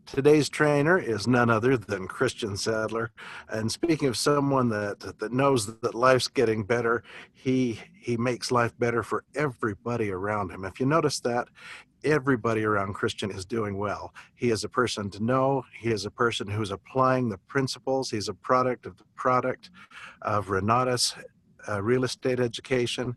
Today's trainer is none other than Christian Sadler. And speaking of someone that knows that life's getting better, he makes life better for everybody around him. If you notice that, everybody around Christian is doing well. He is a person to know. He is a person who's applying the principles. He's a product of Renata's real estate education.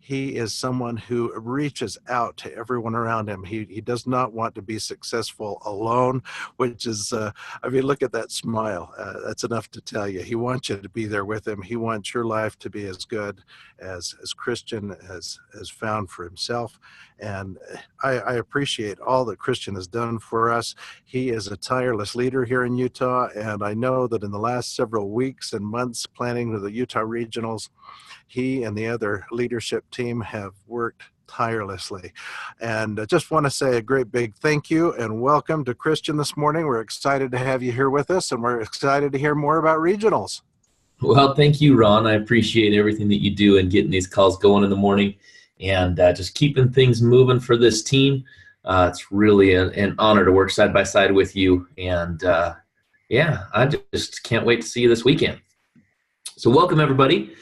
He is someone who reaches out to everyone around him. He does not want to be successful alone, which is, I mean, look at that smile. That's enough to tell you. He wants you to be there with him. He wants your life to be as good as Christian has found for himself. And I appreciate all that Christian has done for us. He is a tireless leader here in Utah, and I know that in the last several weeks and months planning the Utah regionals, he and the other leadership team have worked tirelessly. And I just want to say a great big thank you and welcome to Christian this morning. We're excited to have you here with us, and we're excited to hear more about regionals. Well, thank you, Ron. I appreciate everything that you do and getting these calls going in the morning and just keeping things moving for this team. It's really an honor to work side by side with you. And yeah, I just can't wait to see you this weekend. So welcome, everybody.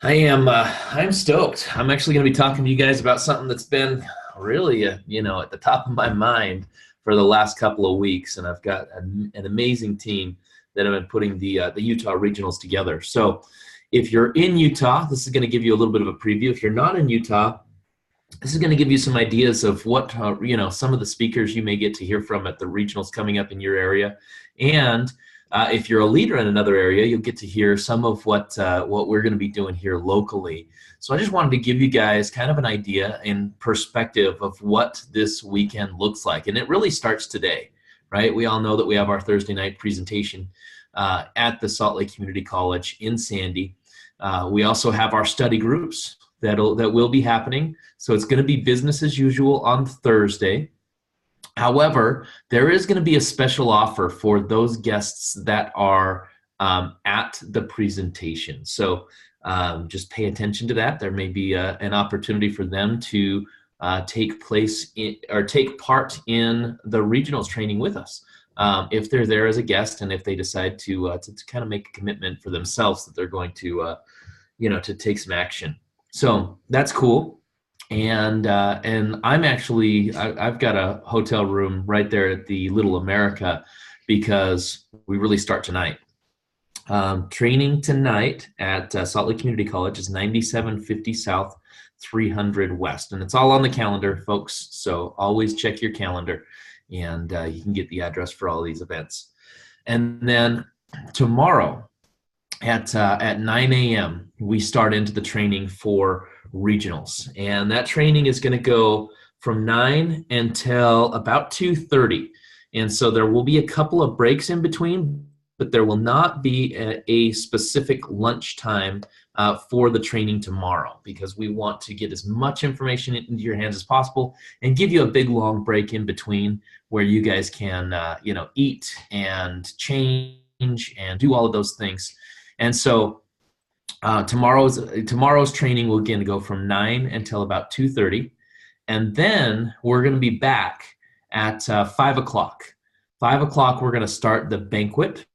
I'm stoked. I'm actually going to be talking to you guys about something that's been really, at the top of my mind for the last couple of weeks. And I've got an amazing team that have been putting the Utah regionals together. So if you're in Utah, this is going to give you a little bit of a preview. If you're not in Utah, this is going to give you some ideas of what, some of the speakers you may get to hear from at the regionals coming up in your area. And if you're a leader in another area, you'll get to hear some of what we're going to be doing here locally. So I just wanted to give you guys kind of an idea and perspective of what this weekend looks like. And it really starts today, right? We all know that we have our Thursday night presentation at the Salt Lake Community College in Sandy. We also have our study groups that will be happening. So it's going to be business as usual on Thursday. However, there is going to be a special offer for those guests that are at the presentation. So just pay attention to that. There may be an opportunity for them to take part in the regionals training with us if they're there as a guest, and if they decide to kind of make a commitment for themselves that they're going to to take some action. So that's cool. And I've got a hotel room right there at the Little America because we really start tonight. Training tonight at Salt Lake Community College is 9750 South, 300 West. And it's all on the calendar, folks. So always check your calendar, and you can get the address for all these events. And then tomorrow at 9 a.m., we start into the training for regionals. And that training is going to go from 9 until about 2:30. And so there will be a couple of breaks in between, but there will not be a specific lunch time for the training tomorrow, because we want to get as much information into your hands as possible and give you a big long break in between where you guys can eat and change and do all of those things. And so tomorrow's training will again go from 9 until about 2:30, and then we're going to be back at 5 o'clock. 5 o'clock, we're going to start the banquet,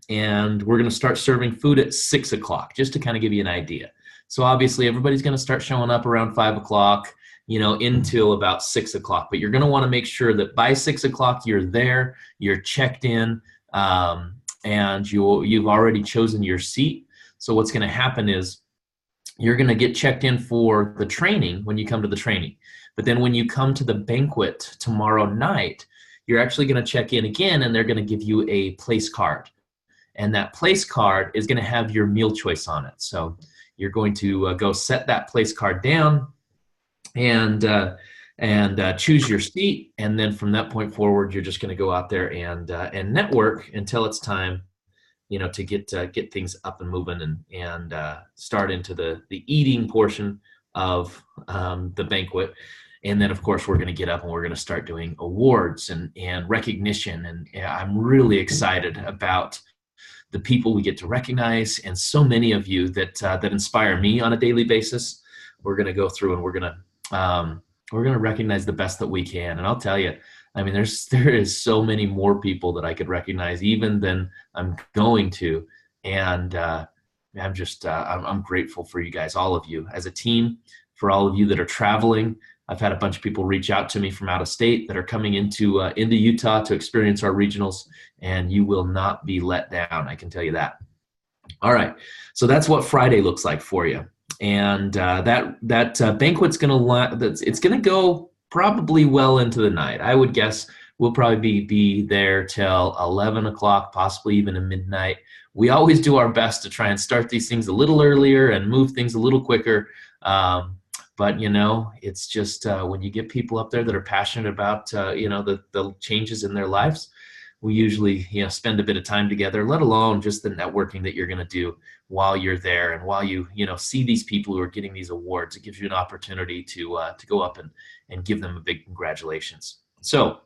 and we're going to start serving food at 6 o'clock, just to kind of give you an idea. So obviously everybody's going to start showing up around 5 o'clock, until about 6 o'clock. But you're going to want to make sure that by 6 o'clock you're there, you're checked in, and you've already chosen your seat. So what's going to happen is you're going to get checked in for the training when you come to the training. But then when you come to the banquet tomorrow night, you're actually going to check in again, and they're going to give you a place card. And that place card is going to have your meal choice on it. So you're going to go set that place card down and choose your seat. And then from that point forward, you're just going to go out there and network until it's time to get things up and moving and start into the eating portion of the banquet. And then, of course, we're going to get up and we're going to start doing awards and recognition. And I'm really excited about the people we get to recognize, and so many of you that inspire me on a daily basis. We're going to go through and we're going to we're going to recognize the best that we can. And I'll tell you, I mean, there is so many more people that I could recognize even than I'm going to. And I'm grateful for you guys, all of you as a team, for all of you that are traveling. I've had a bunch of people reach out to me from out of state that are coming into Utah to experience our regionals, and you will not be let down. I can tell you that. All right, so that's what Friday looks like for you, and that banquet's gonna go probably well into the night. I would guess we'll probably be there till 11 o'clock, possibly even at midnight. We always do our best to try and start these things a little earlier and move things a little quicker. But it's just when you get people up there that are passionate about the changes in their lives, we usually spend a bit of time together, let alone just the networking that you're going to do while you're there, and while you see these people who are getting these awards. It gives you an opportunity to go up and give them a big congratulations. So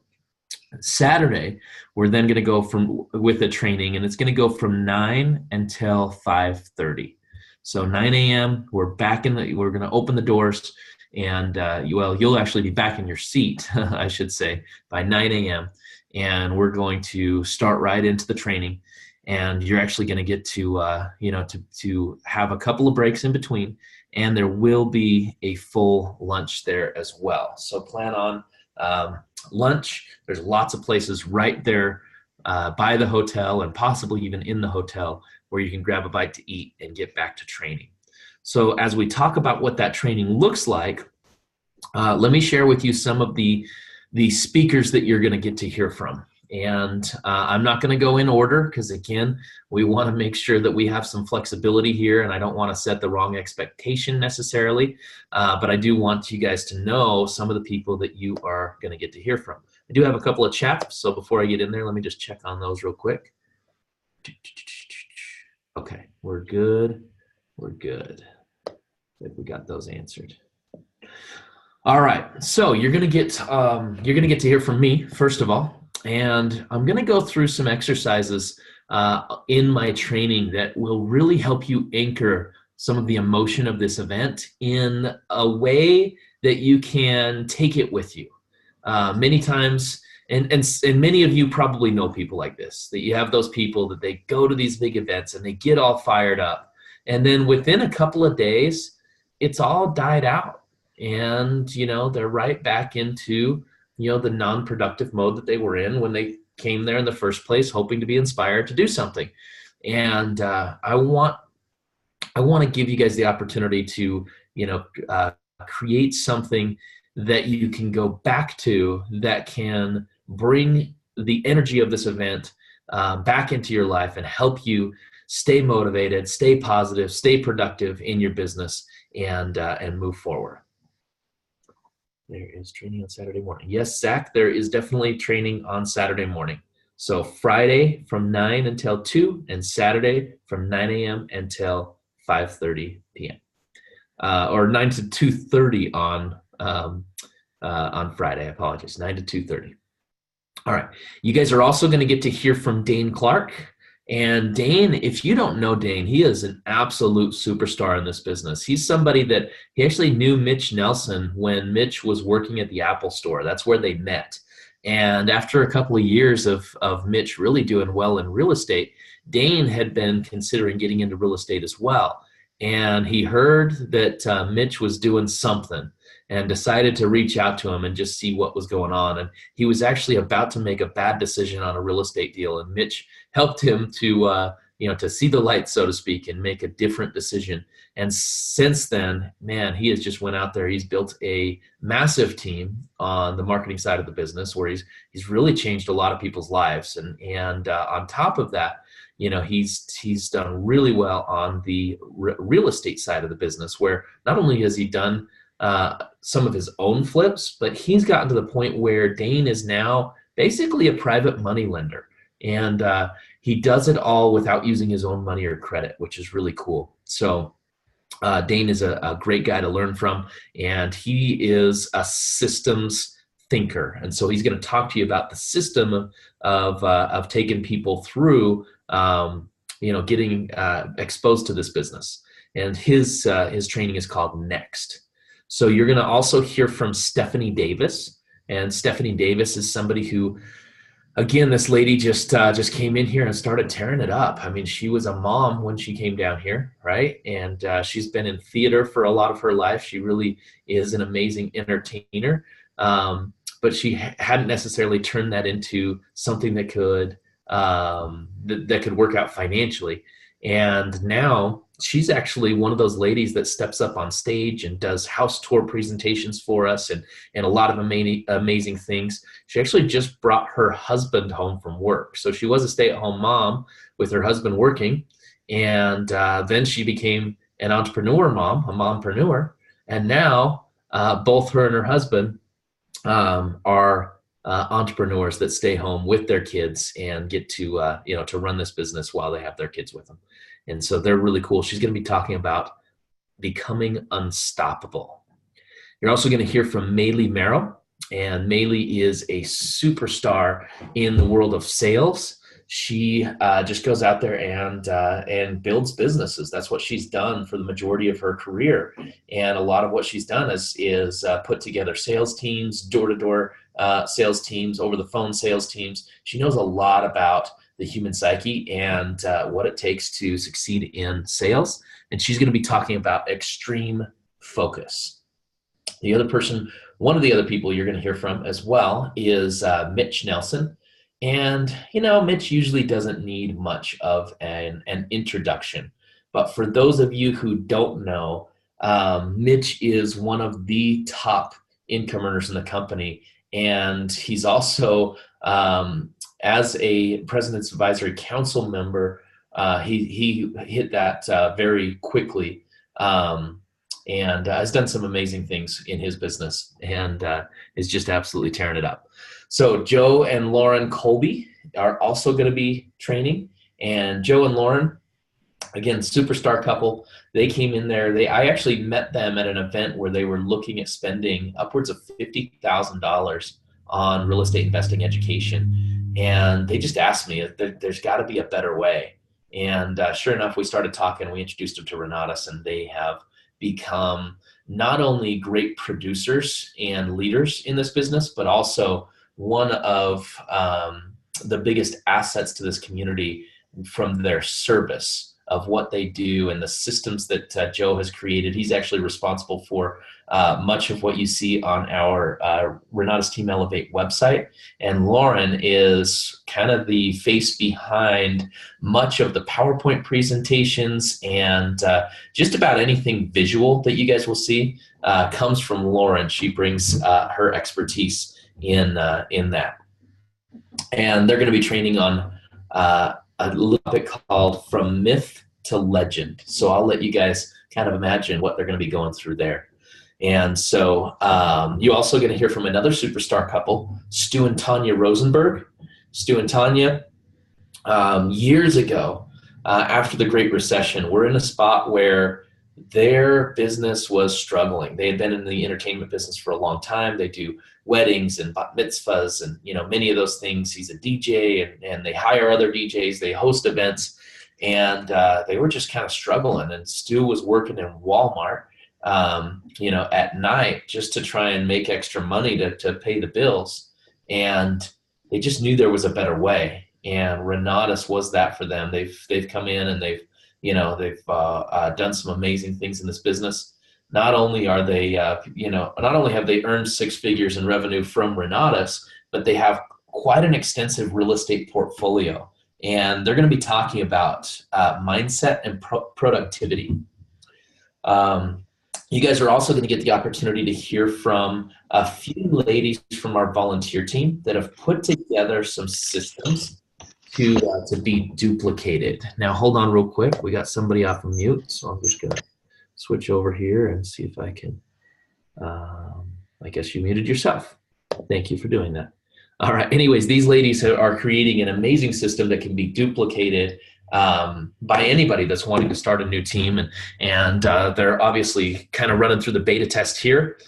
Saturday, we're then going to go with the training, and it's going to go from 9 until 5:30. So 9 a.m. we're going to open the doors, and you'll actually be back in your seat, I should say, by 9 a.m. And we're going to start right into the training, and you're actually going to get to have a couple of breaks in between, and there will be a full lunch there as well. So plan on lunch. There's lots of places right there by the hotel, and possibly even in the hotel, where you can grab a bite to eat and get back to training. So as we talk about what that training looks like, let me share with you some of the speakers that you're going to get to hear from. And I'm not going to go in order, because again, we want to make sure that we have some flexibility here, and I don't want to set the wrong expectation necessarily, but I do want you guys to know some of the people that you are going to get to hear from. I do have a couple of chats, so before I get in there, let me just check on those real quick. Okay, we're good. We're good. If we got those answered. All right, so you're gonna get to hear from me first of all, and I'm gonna go through some exercises in my training that will really help you anchor some of the emotion of this event in a way that you can take it with you. Many times, and many of you probably know people like this, that you have those people that they go to these big events and they get all fired up, and then within a couple of days, it's all died out. And, they're right back into, the non-productive mode that they were in when they came there in the first place, hoping to be inspired to do something. And I want to give you guys the opportunity to, create something that you can go back to, that can bring the energy of this event back into your life and help you stay motivated, stay positive, stay productive in your business, and move forward. There is training on Saturday morning. Yes, Zach, there is definitely training on Saturday morning. So Friday from 9 until 2, and Saturday from 9 a.m. until 5:30 p.m. Or 9 to 2:30 on Friday. I apologize, 9 to 2:30. All right. You guys are also going to get to hear from Dane Clark. And Dane, if you don't know Dane, he is an absolute superstar in this business. He's somebody that he actually knew Mitch Nelson when Mitch was working at the Apple Store. That's where they met. And after a couple of years of Mitch really doing well in real estate, Dane had been considering getting into real estate as well. And he heard that Mitch was doing something, and decided to reach out to him and just see what was going on. And he was actually about to make a bad decision on a real estate deal, and Mitch helped him to see the light, so to speak, and make a different decision. And since then, man, he has just went out there. He's built a massive team on the marketing side of the business, where he's really changed a lot of people's lives. And on top of that, he's done really well on the real estate side of the business, where not only has he done some of his own flips, but he's gotten to the point where Dane is now basically a private money lender. And he does it all without using his own money or credit, which is really cool. So Dane is a great guy to learn from, and he is a systems thinker. And so he's going to talk to you about the system of taking people through, getting exposed to this business. And his training is called Next. So you're going to also hear from Stephanie Davis. And Stephanie Davis is somebody who, again, this lady just came in here and started tearing it up. I mean, she was a mom when she came down here, right? And she's been in theater for a lot of her life. She really is an amazing entertainer. But she hadn't necessarily turned that into something that could that could work out financially. And now she's actually one of those ladies that steps up on stage and does house tour presentations for us and a lot of amazing things. She actually just brought her husband home from work. So she was a stay-at-home mom with her husband working. And then she became an entrepreneur mom, a mompreneur. And now both her and her husband are entrepreneurs that stay home with their kids and get to to run this business while they have their kids with them. And so they're really cool. She's going to be talking about becoming unstoppable. You're also going to hear from Maylee Merrill, and Maylee is a superstar in the world of sales. She just goes out there and builds businesses. That's what she's done for the majority of her career. And a lot of what she's done is put together sales teams, door-to-door sales teams, over-the-phone sales teams. She knows a lot about the human psyche and what it takes to succeed in sales. And she's going to be talking about extreme focus. One of the other people you're going to hear from as well is Mitch Nelson. And, Mitch usually doesn't need much of an introduction. But for those of you who don't know, Mitch is one of the top income earners in the company. And he's also, as a President's Advisory Council member, he hit that very quickly and has done some amazing things in his business and is just absolutely tearing it up. So Joe and Lauren Colby are also going to be training. And Joe and Lauren, again, superstar couple. They came in there. I actually met them at an event where they were looking at spending upwards of $50,000 on real estate investing education. And they just asked me, there's got to be a better way. And sure enough, we started talking. We introduced them to Renatus, and they have become not only great producers and leaders in this business, but also one of the biggest assets to this community from their service of what they do and the systems that Joe has created. He's actually responsible for much of what you see on our Renatus Team Elevate website. And Lauren is kind of the face behind much of the PowerPoint presentations, and just about anything visual that you guys will see comes from Lauren. She brings her expertise in that. And they're going to be training on a topic called From Myth to Legend. So I'll let you guys kind of imagine what they're going to be going through there. And so you're also going to hear from another superstar couple, Stu and Tanya Rosenberg. Stu and Tanya, years ago, after the Great Recession, were in a spot where their business was struggling. They had been in the entertainment business for a long time. They do weddings and bat mitzvahs and many of those things. He's a DJ, and they hire other DJs. They host events, and they were just kind of struggling. And Stu was working in Walmart, at night just to try and make extra money to pay the bills. And they just knew there was a better way. And Renatus was that for them. They've come in and they've done some amazing things in this business. Not only are they, not only have they earned six figures in revenue from Renatus, but they have quite an extensive real estate portfolio. And they're going to be talking about mindset and productivity. You guys are also going to get the opportunity to hear from a few ladies from our volunteer team that have put together some systems to be duplicated. Now, hold on real quick. We got somebody off of mute, so I'm just going to switch over here and see if I can. I guess you muted yourself. Thank you for doing that. All right. Anyways, these ladies are creating an amazing system that can be duplicated by anybody that's wanting to start a new team. And they're obviously kind of running through the beta test here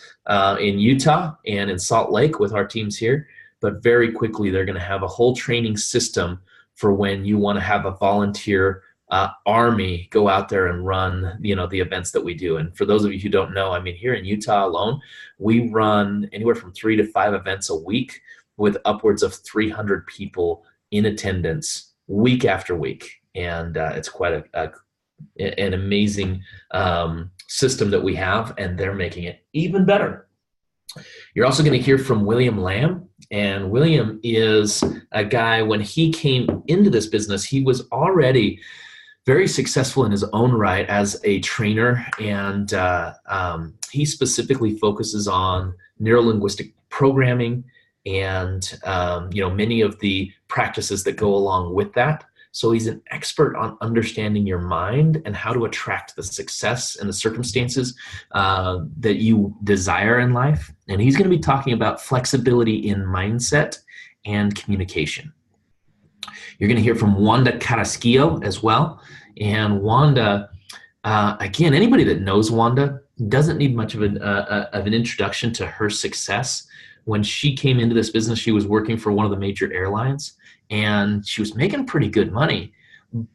in Utah and in Salt Lake with our teams here. But very quickly, they're going to have a whole training system for when you want to have a volunteer army go out there and run, the events that we do. And for those of you who don't know, I mean, here in Utah alone, we run anywhere from 3 to 5 events a week with upwards of 300 people in attendance week after week. And it's quite an amazing system that we have, and they're making it even better. You're also going to hear from William Lamb. And William is a guy, when he came into this business, he was already very successful in his own right as a trainer. And he specifically focuses on neurolinguistic programming and, many of the practices that go along with that. So he's an expert on understanding your mind and how to attract the success and the circumstances that you desire in life. And he's going to be talking about flexibility in mindset and communication. You're going to hear from Wanda Carrasquillo as well. And Wanda, again, anybody that knows Wanda doesn't need much of an introduction to her success. When she came into this business, she was working for one of the major airlines, and she was making pretty good money,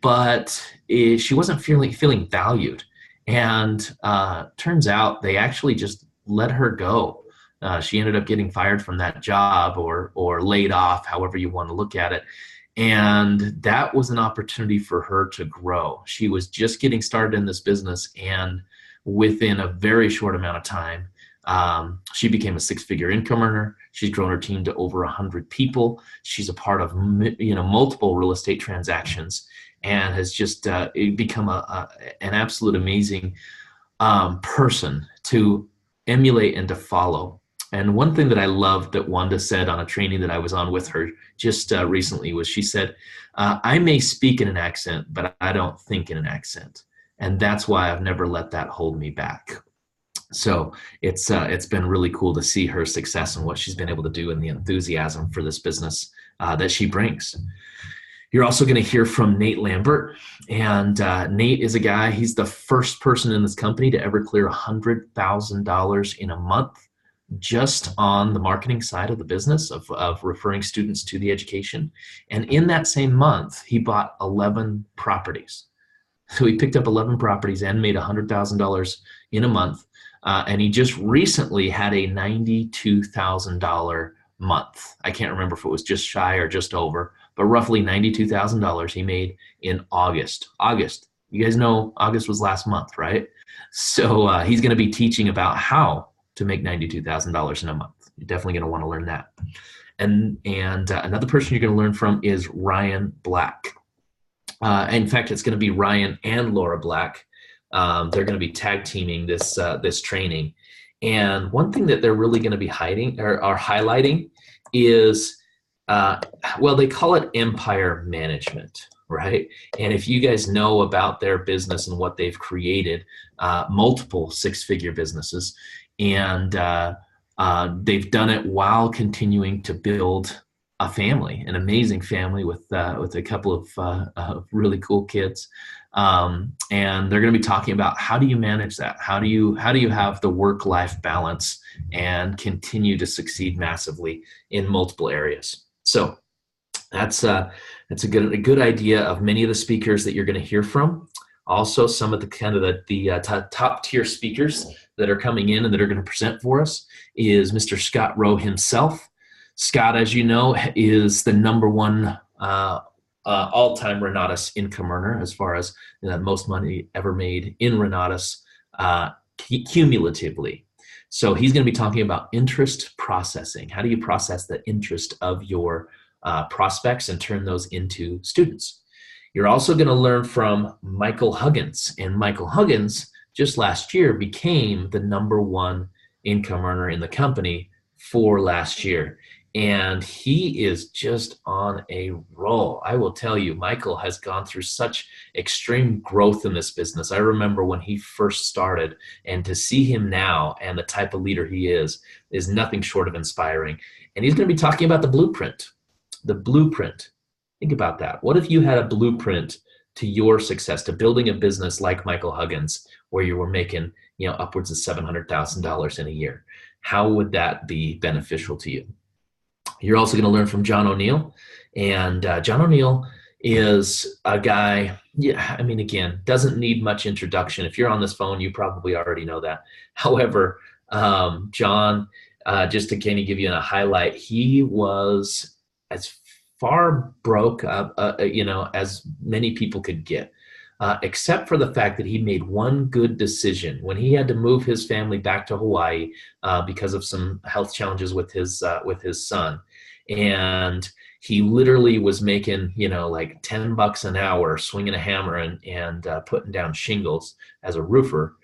but she wasn't feeling valued. And turns out they actually just let her go. She ended up getting fired from that job or laid off, however you want to look at it. And that was an opportunity for her to grow. She was just getting started in this business, and within a very short amount of time, she became a 6-figure income earner. She's grown her team to over 100 people. She's a part of multiple real estate transactions, and has just become an absolute amazing person to emulate and to follow. And one thing that I loved that Wanda said on a training that I was on with her just recently was, she said, I may speak in an accent, but I don't think in an accent. And that's why I've never let that hold me back. So it's been really cool to see her success and what she's been able to do and the enthusiasm for this business that she brings. You're also going to hear from Nate Lambert. And Nate is a guy, he's the first person in this company to ever clear $100,000 in a month just on the marketing side of the business of referring students to the education. And in that same month, he bought 11 properties. So he picked up 11 properties and made $100,000 in a month. And he just recently had a $92,000 month. I can't remember if it was just shy or just over, but roughly $92,000 he made in August. You guys know August was last month, right? So he's going to be teaching about how to make $92,000 in a month. You're definitely going to want to learn that. And another person you're going to learn from is Ryan Black. In fact, it's going to be Ryan and Laura Black. They're going to be tag teaming this training. And one thing that they're really going to be highlighting is, they call it empire management, right? And if you guys know about their business and what they've created, multiple 6-figure businesses, and they've done it while continuing to build a family, an amazing family with a couple of really cool kids. And they're going to be talking about, how do you manage that? How do you have the work-life balance and continue to succeed massively in multiple areas? So that's a good idea of many of the speakers that you're going to hear from. Also, some of the top tier speakers that are coming in and that are going to present for us is Mr. Scott Rowe himself. Scott, as you know, is the #1 all-time Renatus income earner, as far as most money ever made in Renatus cumulatively. So he's going to be talking about interest processing. How do you process the interest of your prospects and turn those into students? You're also going to learn from Michael Huggins. And Michael Huggins just last year became the #1 income earner in the company for last year. And he is just on a roll. I will tell you, Michael has gone through such extreme growth in this business. I remember when he first started, and to see him now and the type of leader he is nothing short of inspiring. And he's going to be talking about the blueprint. The blueprint. Think about that. What if you had a blueprint to your success, to building a business like Michael Huggins, where you were making, upwards of $700,000 in a year? How would that be beneficial to you? You're also going to learn from John O'Neill. And John O'Neill is a guy, yeah, I mean, again, doesn't need much introduction. If you're on this phone, you probably already know that. However, John, just to kind of give you a highlight, he was as far broke, as many people could get. Except for the fact that he made one good decision when he had to move his family back to Hawaii because of some health challenges with his son, and he literally was making like $10 an hour swinging a hammer and putting down shingles as a roofer.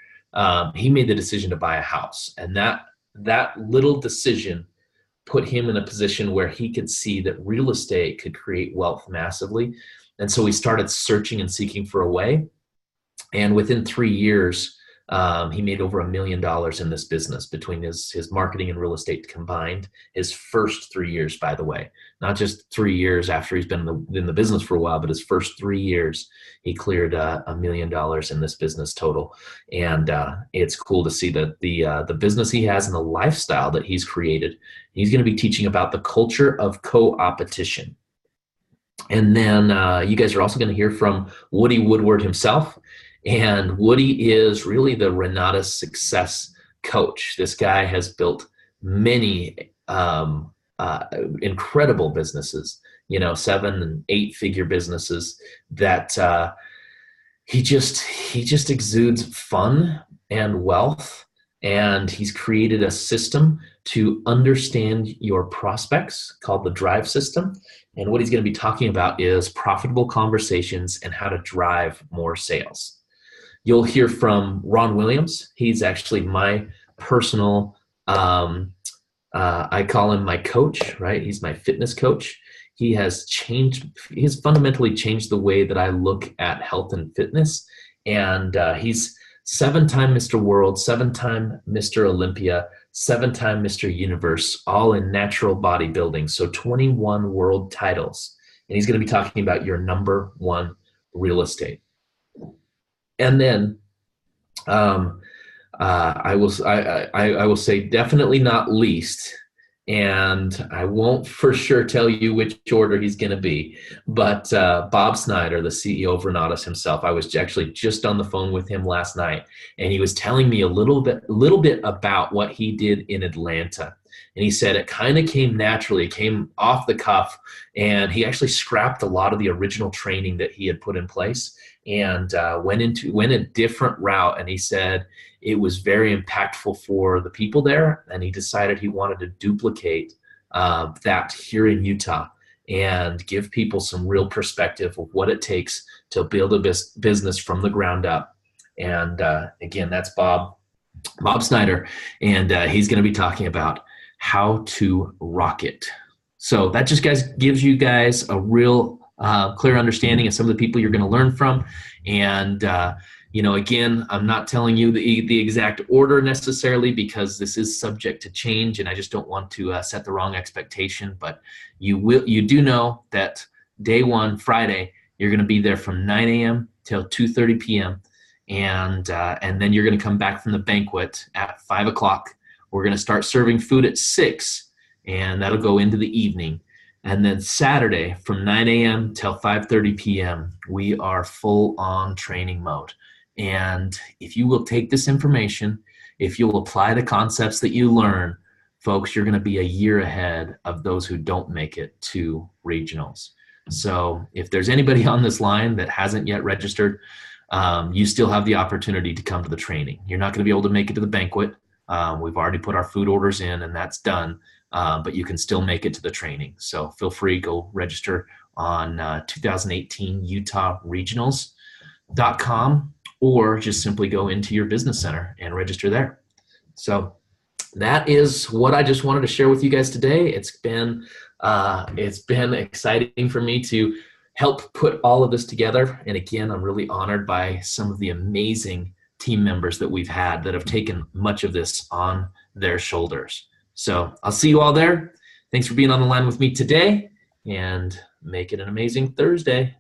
He made the decision to buy a house, and that little decision put him in a position where he could see that real estate could create wealth massively. And so he started searching and seeking for a way. And within 3 years, he made over $1 million in this business between his marketing and real estate combined. His first 3 years, by the way, not just 3 years after he's been in the business for a while, but his first 3 years, he cleared $1 million in this business total. And it's cool to see that the business he has and the lifestyle that he's created. He's going to be teaching about the culture of co-opetition. And then you guys are also going to hear from Woody Woodward himself. And Woody is really the Renata success coach. This guy has built many incredible businesses, 7 and 8 figure businesses that he just exudes fun and wealth. And he's created a system to understand your prospects called the Drive System. And what he's going to be talking about is profitable conversations and how to drive more sales. You'll hear from Ron Williams. He's actually my personal, I call him my coach, right? He's my fitness coach. He has fundamentally changed the way that I look at health and fitness. And he's 7-time Mr. World, 7-time Mr. Olympia, 7-time Mr. Universe, all in natural bodybuilding. So 21 world titles. And he's going to be talking about your number one real estate. And then I will say definitely not least, and I won't for sure tell you which order he's going to be, but Bob Snyder, the CEO of Renatus himself, I was actually just on the phone with him last night, and he was telling me a little bit about what he did in Atlanta. And he said it kind of came naturally, it came off the cuff, and he actually scrapped a lot of the original training that he had put in place and went a different route. And he said it was very impactful for the people there, and he decided he wanted to duplicate that here in Utah and give people some real perspective of what it takes to build a business from the ground up. And again, that's Bob Snyder, and he's going to be talking about how to rock it. So that just gives you guys a real clear understanding of some of the people you're going to learn from. And again, I'm not telling you the exact order necessarily because this is subject to change, and I just don't want to set the wrong expectation. But you do know that day one, Friday, you're going to be there from 9 a.m. till 2:30 p.m. And then you're going to come back from the banquet at 5 o'clock. We're going to start serving food at 6, and that'll go into the evening. And then Saturday from 9 a.m. till 5:30 p.m., we are full on training mode. And if you will take this information, if you'll apply the concepts that you learn, folks, you're going to be a year ahead of those who don't make it to regionals. So if there's anybody on this line that hasn't yet registered, you still have the opportunity to come to the training. You're not going to be able to make it to the banquet. We've already put our food orders in, and that's done. But you can still make it to the training. So feel free, go register on 2018 Utah Regionals.com, or just simply go into your business center and register there. So that is what I just wanted to share with you guys today. It's been exciting for me to help put all of this together. And again, I'm really honored by some of the amazing team members that we've had that have taken much of this on their shoulders. So I'll see you all there. Thanks for being on the line with me today, and make it an amazing Thursday.